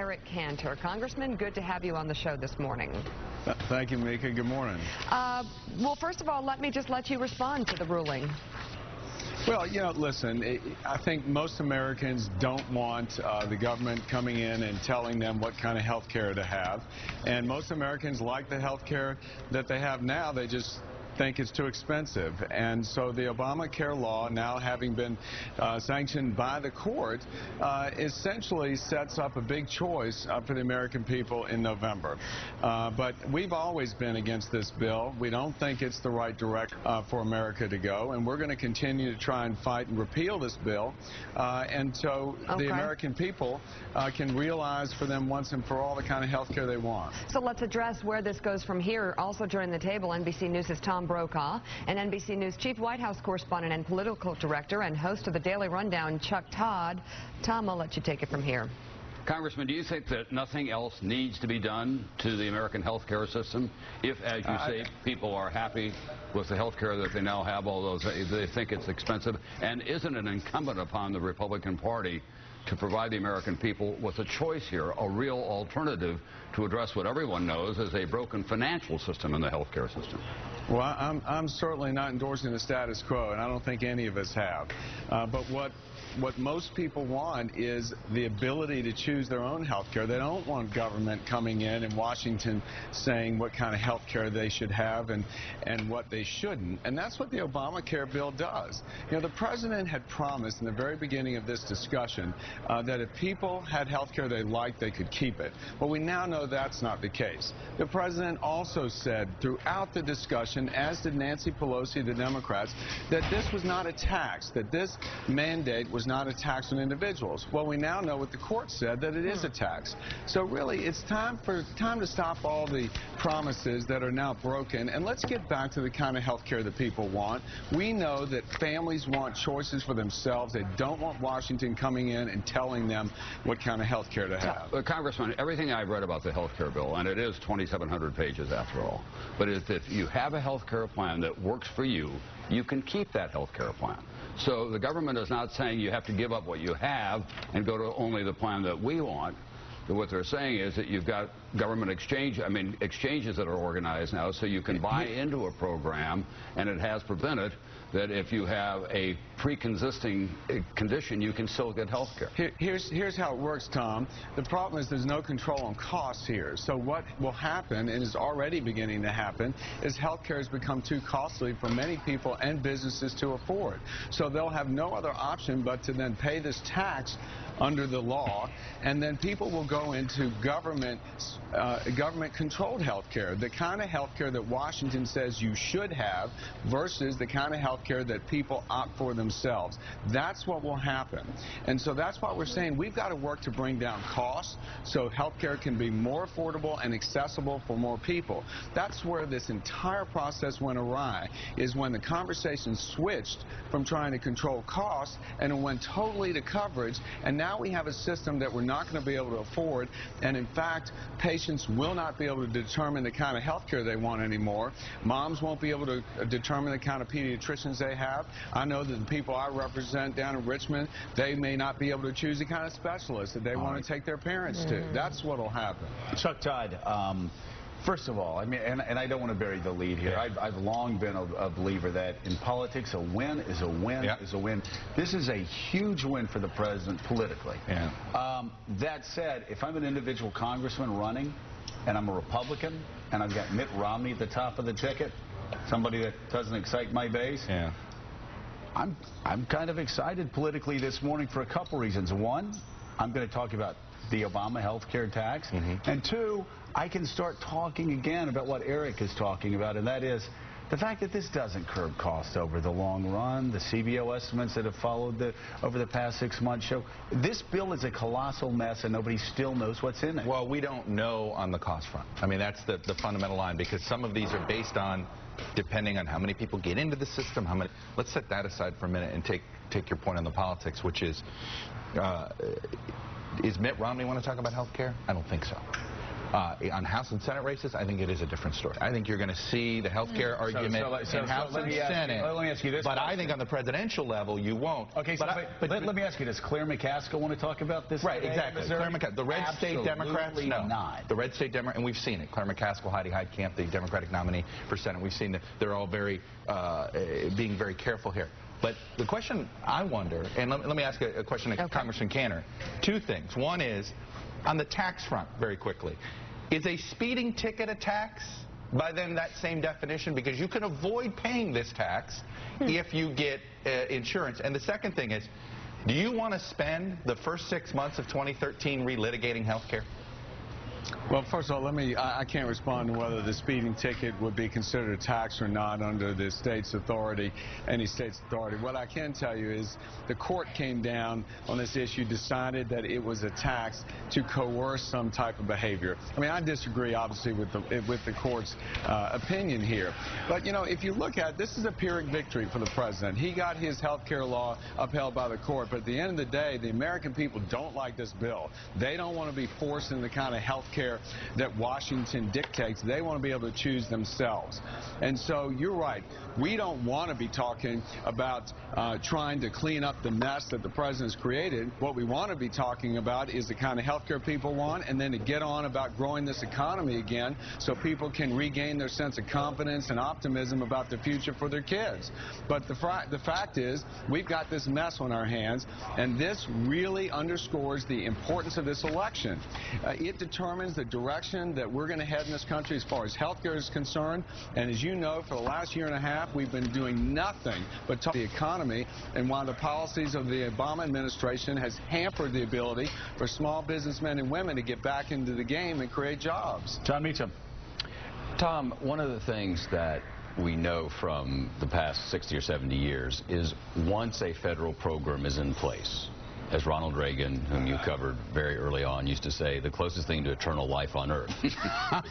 Eric Cantor. Congressman, good to have you on the show this morning. Thank you, Mika. Good morning. Well, first of all, let you respond to the ruling. Well, listen, I think most Americans don't want the government coming in and telling them what kind of health care to have. And most Americans like the health care that they have now. They just think it's too expensive. And so the Obamacare law, now having been sanctioned by the court, essentially sets up a big choice for the American people in November. But we've always been against this bill. We don't think it's the right direction for America to go, and we're going to continue to try and fight and repeal this bill. And so the American people can realize for them once and for all the kind of health care they want. So let's address where this goes from here. Also joining the table, NBC News' Tom Brokaw, and NBC News Chief White House correspondent and political director and host of the Daily Rundown, Chuck Todd. Tom, I'll let you take it from here. Congressman, do you think that nothing else needs to be done to the American health care system if, as you say, people are happy with the health care that they now have, although they think it's expensive? And isn't it incumbent upon the Republican Party to provide the American people with a choice here, a real alternative to address what everyone knows is a broken financial system in the health care system? Well, I'm certainly not endorsing the status quo, and I don't think any of us have. But what most people want is the ability to choose their own health care. They don't want government coming in Washington saying what kind of health care they should have and what they shouldn't. And that's what the Obamacare bill does. The president had promised in the very beginning of this discussion that if people had health care they liked, they could keep it. Well, we now know that's not the case. The president also said throughout the discussion, as did Nancy Pelosi, the Democrats, that this was not a tax, that this mandate was not a tax on individuals. Well, we now know what the court said, that it is a tax. So really, it's time to stop all the promises that are now broken, and let's get back to the kind of health care that people want. We know that families want choices for themselves. They don't want Washington coming in and telling them what kind of health care to have. Congressman, everything I've read about the health care bill, and it is 2,700 pages after all, but if you have a health care plan that works for you, you can keep that health care plan. So the government is not saying you have to give up what you have and go to only the plan that we want. What they're saying is that you've got government exchanges that are organized now, so you can buy into a program, and it has prevented that if you have a pre-existing condition, you can still get health care. Here's how it works, Tom. The problem is there's no control on costs here. So what will happen, and is already beginning to happen, is health care has become too costly for many people and businesses to afford. So they'll have no other option but to then pay this tax under the law, and then people will go into government-controlled health care, the kind of health care that Washington says you should have versus the kind of health care that people opt for themselves. That's what will happen. And so that's why we're saying we've got to work to bring down costs so health care can be more affordable and accessible for more people. That's where this entire process went awry, is when the conversation switched from trying to control costs and it went totally to coverage, and now we have a system that we're not going to be able to afford, and in fact patients will not be able to determine the kind of health care they want anymore. Moms won't be able to determine the kind of pediatricians they have. I know that the people I represent down in Richmond, they may not be able to choose the kind of specialist that they want to take their parents to. That's what will happen. Chuck Todd, first of all, and I don't want to bury the lead here. I've long been a believer that in politics, a win is a win is a win. This is a huge win for the president politically. That said, if I'm an individual congressman running, and I'm a Republican, and I've got Mitt Romney at the top of the ticket, somebody that doesn't excite my base, I'm kind of excited politically this morning for a couple reasons. One, I'm going to talk about the Obama health care tax. And two, I can start talking again about what Eric is talking about, and that is the fact that this doesn't curb costs over the long run. The CBO estimates that have followed over the past 6 months show this bill is a colossal mess, and nobody still knows what's in it. Well, we don't know on the cost front. I mean, that's the fundamental line, because some of these are based on, depending on how many people get into the system, how many. Let's set that aside for a minute and take your point on the politics, which is Mitt Romney want to talk about health care? I don't think so. On House and Senate races, I think it is a different story. I think you're going to see the health care argument in House and Senate. Let me ask you this. But I think on the presidential level, you won't. Okay, so let me ask you, does Claire McCaskill want to talk about this? Right, exactly. The red state Democrats, no. Not. The red state Democrats, and we've seen it. Claire McCaskill, Heidi Heitkamp, the Democratic nominee for Senate, we've seen that they're all very being very careful here. But the question I wonder, and let me ask a question to Congressman Cantor. Two things. One is, on the tax front, very quickly, is a speeding ticket a tax by then that same definition? Because you can avoid paying this tax if you get insurance. And the second thing is, do you want to spend the first 6 months of 2013 relitigating health care? Well, first of all, I can't respond to whether the speeding ticket would be considered a tax or not under the state's authority, any state's authority. What I can tell you is the court came down on this issue, decided that it was a tax to coerce some type of behavior. I mean, I disagree, obviously, with the court's opinion here. But, you know, if you look at it, this is a Pyrrhic victory for the president. He got his health care law upheld by the court, but at the end of the day, the American people don't like this bill. They don't want to be forced into the kind of health care that Washington dictates. They want to be able to choose themselves. And so you're right. We don't want to be talking about trying to clean up the mess that the president's created. What we want to be talking about is the kind of health care people want, and then to get on about growing this economy again so people can regain their sense of confidence and optimism about the future for their kids. But the fact is, we've got this mess on our hands, and this really underscores the importance of this election. It determines the direction that we're going to head in this country as far as health care is concerned. And as you know, for the last year and a half, we've been doing nothing but talk the economy, and while the policies of the Obama administration has hampered the ability for small businessmen and women to get back into the game and create jobs. John Meacham. Tom, one of the things that we know from the past 60 or 70 years is once a federal program is in place, as Ronald Reagan, whom you covered very early on, used to say, the closest thing to eternal life on earth is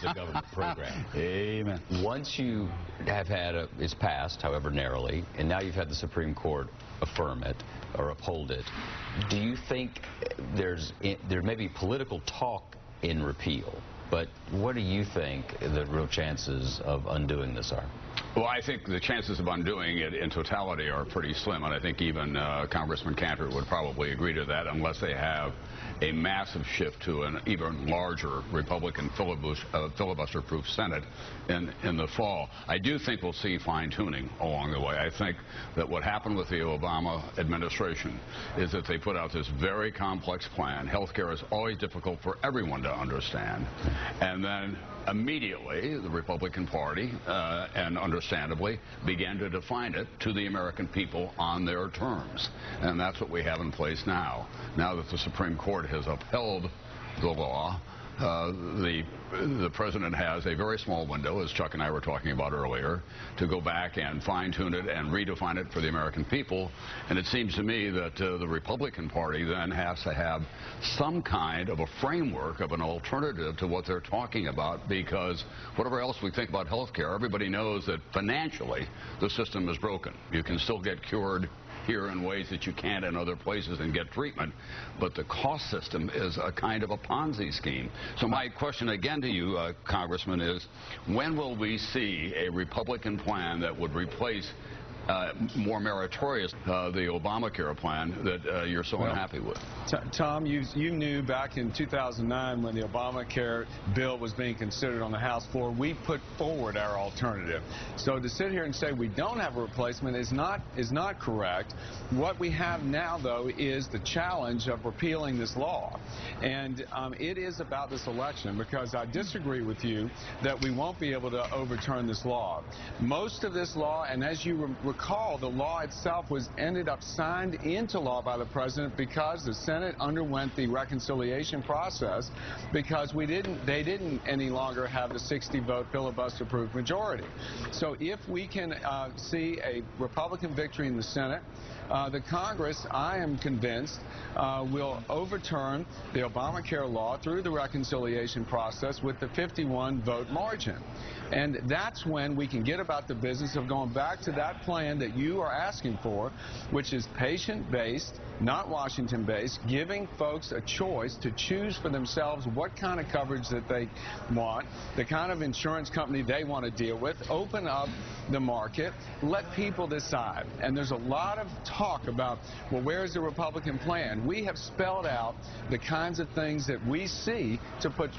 a government program. Amen. Once you have had it's passed, however narrowly, and now you've had the Supreme Court affirm it or uphold it, do you think there may be political talk in repeal, but what do you think the real chances of undoing this are? Well, I think the chances of undoing it in totality are pretty slim, and I think even Congressman Cantor would probably agree to that unless they have a massive shift to an even larger Republican filibuster-proof Senate in the fall. I do think we'll see fine-tuning along the way. I think that what happened with the Obama administration is that they put out this very complex plan. Health care is always difficult for everyone to understand. And then immediately the Republican Party, and understandably, began to define it to the American people on their terms. And that's what we have in place now. Now that the Supreme Court has upheld the law, the president has a very small window, as Chuck and I were talking about earlier, to go back and fine-tune it and redefine it for the American people. And it seems to me that the Republican Party then has to have some kind of a framework of an alternative to what they're talking about, because whatever else we think about health care, everybody knows that financially the system is broken. You can still get cured here in ways that you can't in other places and get treatment, but the cost system is a kind of a Ponzi scheme. So my question again to you, Congressman, is when will we see a Republican plan that would replace more meritorious the Obamacare plan that you're so unhappy with? Tom, you knew back in 2009 when the Obamacare bill was being considered on the House floor, we put forward our alternative. So to sit here and say we don't have a replacement is not correct. What we have now, though, is the challenge of repealing this law. And it is about this election, because I disagree with you that we won't be able to overturn this law. Most of this law, and as you recall, the law itself ended up signed into law by the president because the Senate underwent the reconciliation process, because they didn't any longer have the 60-vote filibuster-proof majority. So if we can see a Republican victory in the Senate, the Congress, I am convinced, will overturn the Obamacare law through the reconciliation process with the 51-vote margin. And that's when we can get about the business of going back to that plan that you are asking for, which is patient-based, not Washington-based, giving folks a choice to choose for themselves what kind of coverage that they want, the kind of insurance company they want to deal with, open up the market, let people decide. And there's a lot of talk about, well, where's the Republican plan? We have spelled out the kinds of things that we see to put